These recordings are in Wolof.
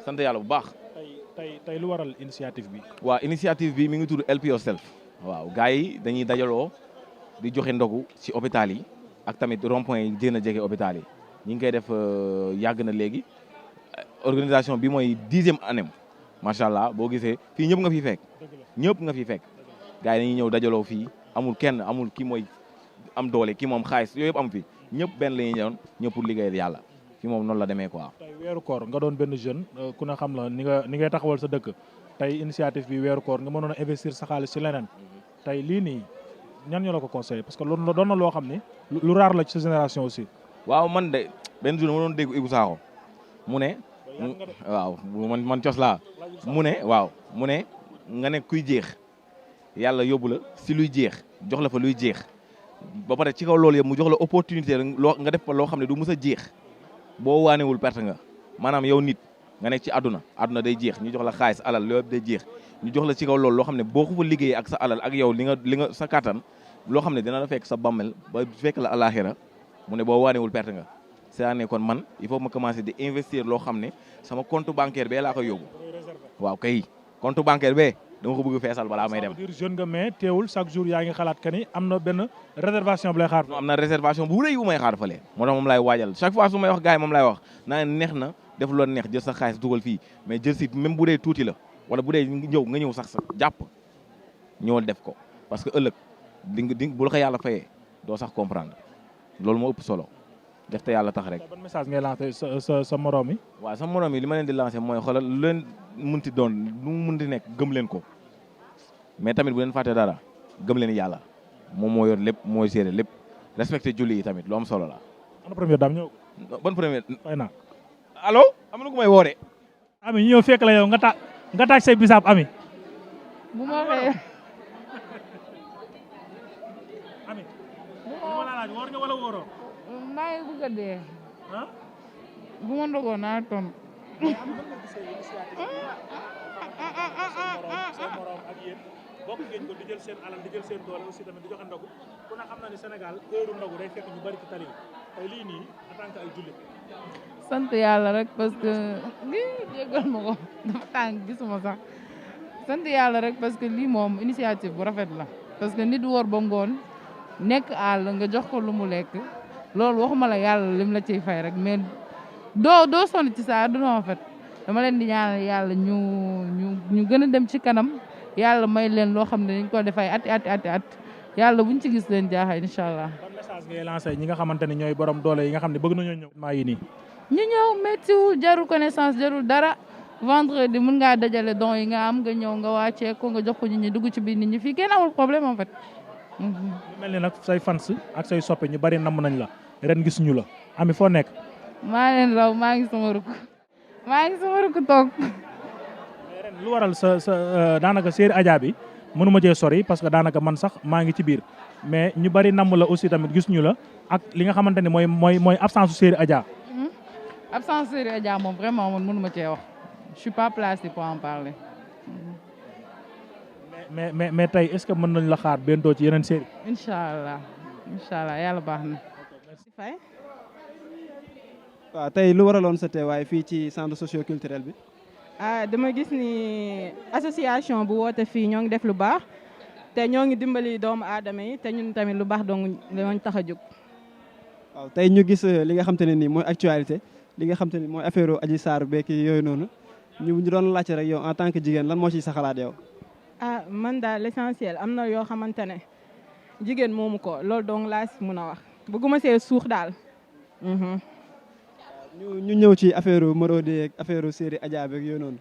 sant yàlla bu baax. tey lu waral initiative bi. waaw initiative bi mi ngi tudd Help Yourself. waaw gars yi dañuy dajaloo di joxe ndogu ci hôpital yi ak tamit rond-point yi gën a jege hôpital yi ñi ngi koy def yàgg na léegi organisation bi mooy 10e année macha allah boo gisee fii ñëpp nga fi fekk. ñëpp nga fi fekk gars yi dañuy ñëw dajaloo fii amul kenn amul kii mooy am doole kii moom xaalis yooyu yëpp am fi ñëpp benn la ñuy ñëwoon ñëpp pour liggéeyal yàlla fii moom noonu la demee quoi. tey weeru koor nga doon benn jeune ku ne xam la ni ngay taxawal sa dëkk tey initiative bi weeru koor nga mënoon a investir sa xaalis ci leneen tey lii nii ñan ñoo la ko conseillé parce que loolu doon na loo xam ne lu raar la ci sa génération aussi. waaw man de benn jour ma doon dégg Ibou Sakho mu ne. waaw man cos laa mu ne waaw mu ne nga ne kuy jeex yàlla yóbbu la si luy jeex jox la fa luy jeex ba pare ci kaw loolu yëpp mu jox la opportunité loo nga def fa loo xam ne du mës a jeex boo waanewul perte nga maanaam yow nit nga nekk ci àdduna day jeex ñu jox la xaalis alal loolu yëpp day jeex ñu jox la ci kaw loolu loo xam ne boo ko fa liggéeyee ak sa alal ak yow li nga sa kattan loo xam ne dina la fekk sa bammel ba fekk la alaxira mu ne boo waanewul perte nga c'est-à-dire kon man il faut ma commencer di investir loo xam ne sama compte bancaire bee laa koy yóbbu waaw kay compte bancaire bee dama ko bëgg feesal balaa may dem. ça veut dire jeune nga mais teewul chaque jour yaa ngi xalaat que ni am na benn réservation bu lay xaar. am na réservation bu rëy bu may xaar fële moo tax moom lay waajal chaque fois su may wax gars yi moom lay wax naa neex na def lu la neex jël sa xaalis dugal fii mais jël si même bu dee tuuti la wala bu dee nga ñëw sax sa jàpp ñëwal def ko parce que ëllëg di bu la ko yàlla fayee doo sax comprendre loolu moo ëpp solo. def te yàlla tax rek. ban message ngay lancé sa morom yi. waaw sa morom yi li ma leen di lancé mooy xoolal lu leen munti doon lu mu munti nekk gëm leen ko mais tamit bu leen fàtte dara gëm leen yàlla moom moo yor lépp mooy gérer lépp respecté julli yi tamit lu am solo la. ana première dame ñëw. ban première. fay naa. allo am na ku may woore. ami ñu ñëw fekk la yow nga taaj say bisaab ami. bu ma xëyee. ami. bu ma la laaj woor nga wala wóoroo. maa ngi bëgg a dee. ah. bu ma ndogoon naa ton. seen morom ak yéen bokk ngeen ko di jël seen alal di jël seen doole aussi tamit di joxe ndogu ku ne xam na ni Sénégal heure ndogu day fekk ñu bari ci tali tey lii nii en tant que ay jullit. sant yàlla rek parce que lii jéggal ma ko dafa tàng gisuma sax sant yàlla rek parce que lii moom initiative bu rafet la parce que nit woor ba ngoon nekk àll nga jox ko lu mu lekk loolu waxuma la yàlla lim la ciy fay rek mais doo sonn ci saa àdduna en fait dama leen di ñaanal yàlla ñu gën a dem ci kanam yàlla may leen loo xam ne dañ ko def ay at yàlla buñ ci gis leen jaaxal incha allah. ban message ngay lancé ñi nga xamante ne ñooy borom doole yi nga xam ne bëgg nañoo ñëw. maa yi nii. ñu ñëw méttiwul jarul connaissance jarul dara vendredi mën ngaa dajale don yi nga am nga ñëw nga wàccee ko nga jox ko nit ñi dugg ci biir nit ñi fii kenn amul problème en fait. ñu mel ni nag say fans ak say soppe ñu bari namm nañ la ren gis ñu la ami foo nekk. maa leen raw maa ngi sama rukk toog. mais ren lu waral sa daanaka série Adja bi mënuma cee sori parce que daanaka man sax maa ngi ci biir mais ñu bari namm la aussi tamit gis ñu la ak li nga xamante ne mooy absence su série Adja. absence série Adja moom vraiment man mënuma cee wax je suis pas placé pour en parler. mais tey est-ce que mën nañ la xaar bientôt ci yeneen série. incha allah yàlla baax na. fay. waaw tey lu waraloon sa teewaay fii ci centre socio-culturel bi. dama gis ni association bu woote fii ñoo ngi def lu baax te ñoo ngi dimbali doomu aadama yi te ñun tamit lu baax dong lañ tax a jóg. waaw tey ñu gis li nga xam te ne nii mooy actualité li nga xam te ne mooy affaire Adji Sarr beek yooyu noonu ñu doon laajte rek yow en tant que jigéen lan moo ciy sa xalaat yow. man daal l'essentiel am na yoo xamante ne jigéen moomu ko loolu dong laa si mun a wax bëgguma see suux daal. ñu ñëw ci affaire Marodi ak affaire série Adja beeg yooyu noonu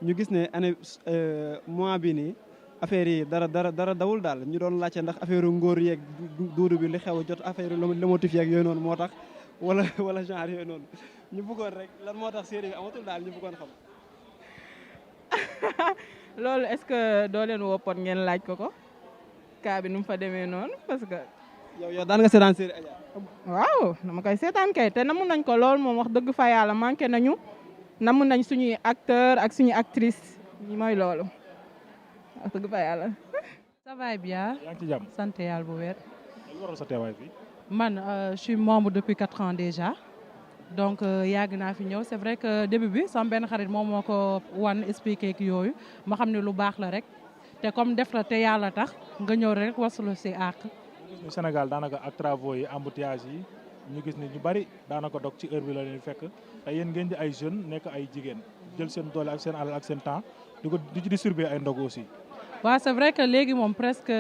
ñu gis ne année mois bi nii affaire yi dara dawul daal ñu doon laajte ndax affaire ngóor yeeg duudu bi li xew jot affaire lomotif yeeg yooyu noonu moo tax wala genre yooyu noonu ñu bëggoon rek lan moo tax série bi amatul daal ñu bëggoon xam. loolu est-ce que doo leen woppoon ngeen laaj ko cas bi nu mu fa demee noonu parce que. yow daan nga seetaan série Adja. waaw dama koy seetaan kay te namu nañ ko lool moom wax dëgg fa yàlla manqué nañu namu nañ suñuy acteur ak suñuy actrice mooy loolu wax dëgg fa yàlla. ça va bien. yaa ngi ci jàmm. sant yàlla bu wér. lu waral sa teewaay fii. man je suis membre depuis 4 ans déjà. donc yàgg naa fi ñëw c'est vrai que début bi sama benn xarit moom moo ko wan expliqué ak yooyu ma xam ne lu baax la rek te comme def la te yàlla tax nga ñëw rek waslu si àq. ñu gis ni Sénégal daanaka ak travaux yi embouteillage yi ñu gis ni ñu bari daanaka dog ci heure bi la leen fekk te yéen ngeen di ay jeunes nekk ay jigéen jël seen doole ak seen alal ak seen temps di ci distribuer ay ndog aussi. waaw c'est vrai que léegi moom presque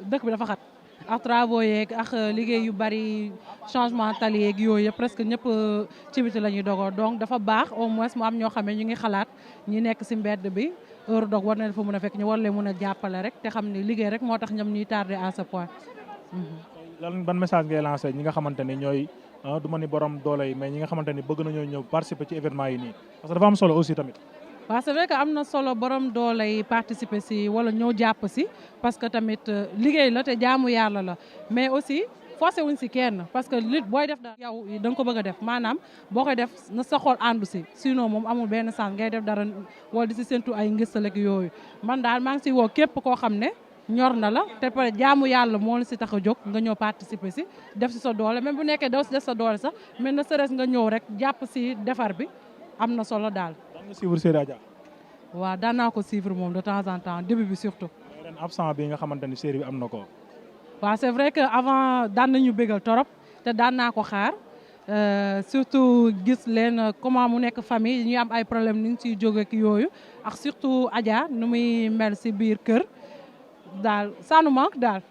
dëkk bi dafa xat ak travaux yeeg ak liggéey yu bari changement tali yeeg yooyu yëpp presque ñëpp ci biti la ñuy dogoo donc dafa baax au moins mu am ñoo xam ne ñu ngi xalaat ñi nekk si mbedd bi heure dog war na fa mën a fekk ñu war leen mën a jàppale rek te xam ne liggéey rek moo tax ñoom ñuy tardé à ce point. lan ban message ngay lancé ñi nga xamante ni ñooy du ma ni borom doole yi mais ñi nga xamante ni bëgg nañoo ñëw participer ci événement yi nii parce que dafa am solo aussi tamit. waaw c'est vrai que am na solo borom doole yi participer si wala ñëw jàpp si parce que tamit liggéey la te jaamu yàlla la mais aussi forcé wuñ si kenn parce que nit booy def dara yow da nga ko bëgg a def maanaam boo koy def na sa xol àndu si sinon moom amul benn sens ngay def dara wala di si séntu ay ngistal ak yooyu man daal maa ngi si woo képp koo xam ne ñor na la te pare jaamu yàlla moo la si tax a jóg nga ñëw participer si def si sa doole même bu nekkee doo si def sa doole sax mais na seres nga ñëw rek jàpp si defar bi am na solo daal. daan nga suivre Seydi Adja. waaw daan naa ko suivre moom de temps en temps début bi surtout. ren absent bi nga xamante ni série bi am na ko. waaw c'est vrai que avant daan nañu bégal torop te daan naa ko xaar surtout gis leen comment mu nekk famille ñuy am ay problème ni ñu ciy jóge ak yooyu ak surtout Adja nu muy mel si biir kër daal ça nous manque daal.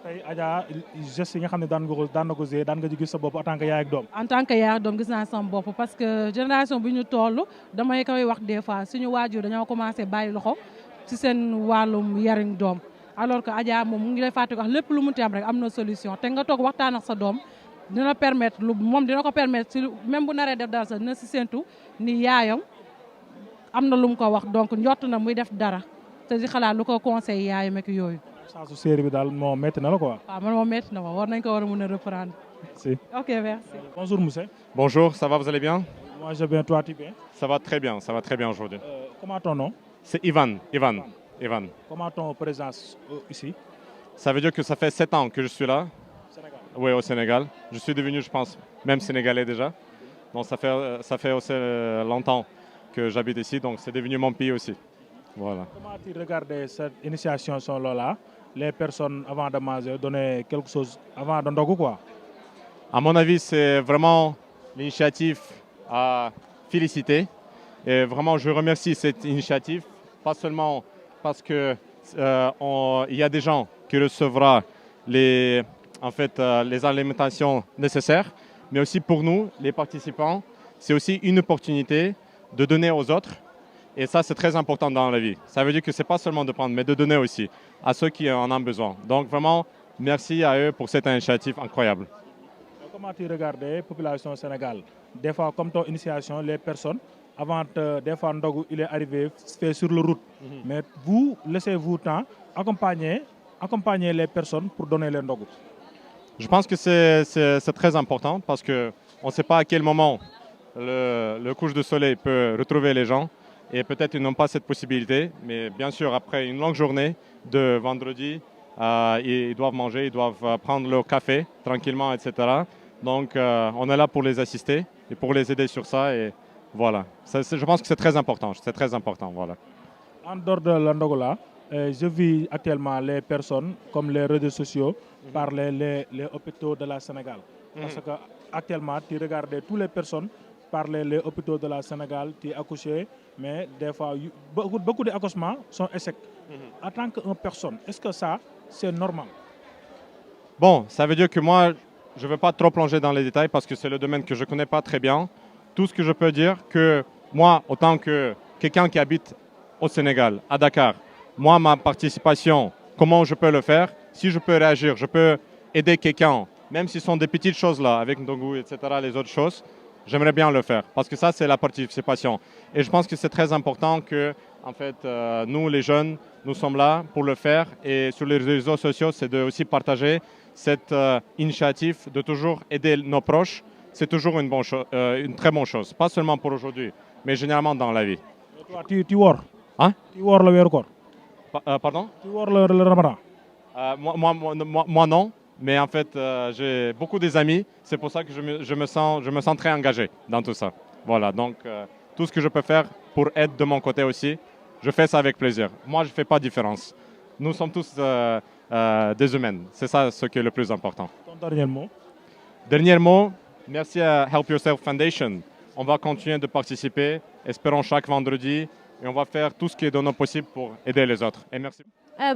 tey Adja gestes yi nga xam ne daan na ko daan nga ci gis sa bopp en tant que yaay ak doom. en tant que yaay ak doom gis naa sama bopp parce que génération bi ñu toll damay koy wax des fois suñu waajur dañoo commencé bàyyi loxo ci seen wàllum yariñ doom alors que Adja moom mu ngi lay fàttali wax lépp lu mu ti am rek am na solution te nga toog waxtaan ak sa doom dina permettre moom dina ko permettre si même bu naree def dara sax dina si séntu ni yaayam am na lu mu ko wax donc njott na muy def dara te di xalaat lu ko conseil yaayam ak yooyu. sensu série bi daal moo métti na la quoi. waaw man moom métti na ma war nañ ko war a mën a reprendre. merci. ok merci. bonjour monsieur. Bonjour, ça va, vous allez bien? moi je vais bien, toi tu bien. Ça va très bien aujourd'hui. Comment ton nom? C'est Ivan. Comment ton présence ici? Ça veut dire que ça fait 7 ans que je suis là. Sénégal. Oui, au Sénégal. Je suis devenu, je pense, même sénégalais déjà. Donc ça fait aussi longtemps que j'habite ici, donc c'est devenu mon pays aussi. Voilà. Comment tu regardes cette initiation là, les personnes avant de manger donner quelque chose avant de ndogu quoi? À mon avis, c'est vraiment l'initiative à féliciter. Et vraiment, je remercie cette initiative, pas seulement parce que il y a des gens qui recevront les alimentations nécessaires, mais aussi pour nous, les participants, c'est aussi une opportunité de donner aux autres. Et ça, c'est très important dans la vie. Ça veut dire que ce n'est pas seulement de prendre, mais de donner aussi à ceux qui en ont besoin. Donc vraiment, merci à eux pour cette initiative incroyable. Comment tu regardes la population Sénégal? Des fois, comme ton initiation, les personnes, avant des fois, Ndogu, il est arrivé, fait sur la route. Mais vous, laissez-vous temps accompagner les personnes pour donner les Ndogu. Je pense que c'est très important parce qu'on ne sait pas à quel moment le couche de soleil peut retrouver les gens. Et peut-être ils n'ont pas cette possibilité, mais bien sûr, après une longue journée de vendredi, ils doivent manger, ils doivent prendre leur café tranquillement, etc. Donc, on est là pour les assister et pour les aider sur ça. Et voilà, je pense que c'est très important. Voilà. En dehors de l'Andogola, je vis actuellement les personnes, comme les réseaux sociaux, parler les hôpitaux de la Sénégal. Parce qu'actuellement, tu regardes toutes les personnes parler les hôpitaux de la Sénégal, tu es accouché, mais des fois, beaucoup d'accouchements sont échecs. En tant qu'une personne, est-ce que ça, c'est normal? Bon, ça veut dire que moi, je ne veux pas trop plonger dans les détails parce que c'est le domaine que je ne connais pas très bien. Tout ce que je peux dire, que moi, autant que quelqu'un qui habite au Sénégal, à Dakar, moi, ma participation, comment je peux le faire? Si je peux réagir, je peux aider quelqu'un, même si ce sont des petites choses là, avec Ndongo, etc., les autres choses, j'aimerais bien le faire, parce que ça, c'est la participation. Et je pense que c'est très important que, en fait, nous, les jeunes, nous sommes là pour le faire. Et sur les réseaux sociaux, c'est de aussi partager cette initiative, de toujours aider nos proches. C'est toujours une très bonne chose, pas seulement pour aujourd'hui, mais généralement dans la vie. Et toi, tu wors? Hein? Tu wors le Weeru Koor? Pardon? Tu wors le Ramadan? Moi non, mais en fait, j'ai beaucoup des amis. C'est pour ça que je me sens très engagé dans tout ça. Voilà, donc tout ce que je peux faire pour être de mon côté aussi, je fais ça avec plaisir. Moi, je ne fais pas de différence. Nous sommes tous des humains. C'est ça ce qui est le plus important. Ton dernier mot? Dernier mot, merci à Help Yourself Foundation. On va continuer de participer, espérons chaque vendredi, et on va faire tout ce qui est de nos possible pour aider les autres. Et merci.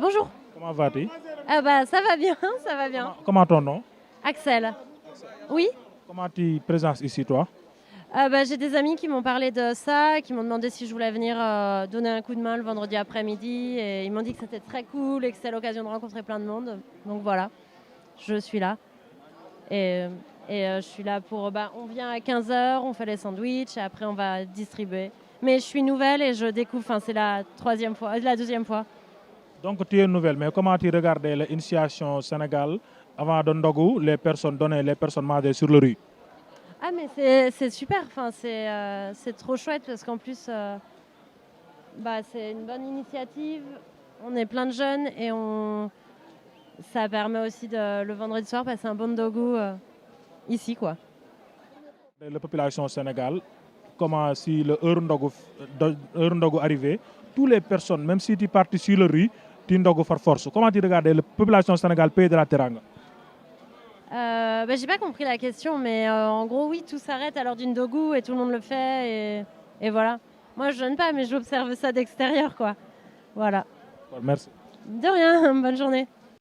Bonjour. Comment vas-tu? Ça va bien, ça va bien. Comment ton nom? Axel. Oui. Comment tu présentes ici, toi? J'ai des amis qui m'ont parlé de ça, qui m'ont demandé si je voulais venir donner un coup de main le vendredi après-midi. Et ils m'ont dit que c'était très cool et que c'était l'occasion de rencontrer plein de monde. Donc voilà, je suis là. Et je suis là pour... on vient à 15h, on fait les sandwichs et après on va distribuer. Mais je suis nouvelle et je découvre, c'est la deuxième fois. Donc tu es nouvelle, mais comment tu regardais l'initiation Sénégal avant de Ndogu, les personnes manger sur le riz? Ah mais c'est super, c'est trop chouette parce qu'en plus c'est une bonne initiative, on est plein de jeunes et ça permet aussi le vendredi soir passer un bon Ndogu ici quoi. La population Sénégal, comment si le heure Ndogu arrivé, toutes les personnes, même si tu partis sur le riz, tu Ndogu par force. Comment tu regardais la population Sénégal pays de la Teranga? J'ai pas compris la question, mais en gros, oui, tout s'arrête à l'heure d'une Ndogu et tout le monde le fait. Et voilà. Moi, je donne pas, mais j'observe ça d'extérieur, quoi. Voilà. Merci. De rien, bonne journée.